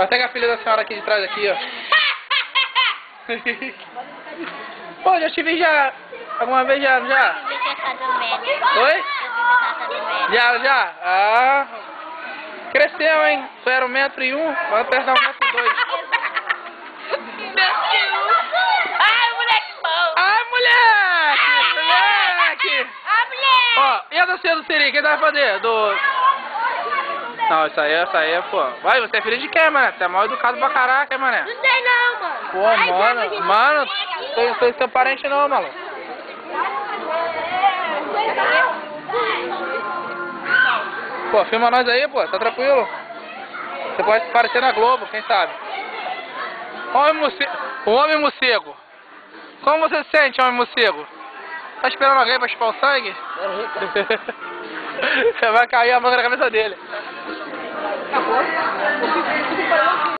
Pega a filha da senhora aqui de trás, aqui, ó. Pô, já te vi já. Alguma vez já? Eu vi que do médico. Oi? Eu vi do médico. Já? Ah. Cresceu, hein? Tu era 1,01 m, vai apertar 1,02 m. Ai, moleque bom. Ai, moleque! Ai, moleque. Ó, e a dancinha do Siri? Quem vai fazer? Não, essa aí, pô. Vai, você é filho de quem, mané? Você é mal educado pra caraca, hein, mané? Não sei não, mano. Pô, mano, não sou seu parente não, maluco. Pô, filma nós aí, pô, tá tranquilo? Você pode aparecer na Globo, quem sabe? Homem morcego. Como você se sente, homem morcego? Tá esperando alguém pra chupar o sangue? Vai cair a mão na cabeça dele. Acabou?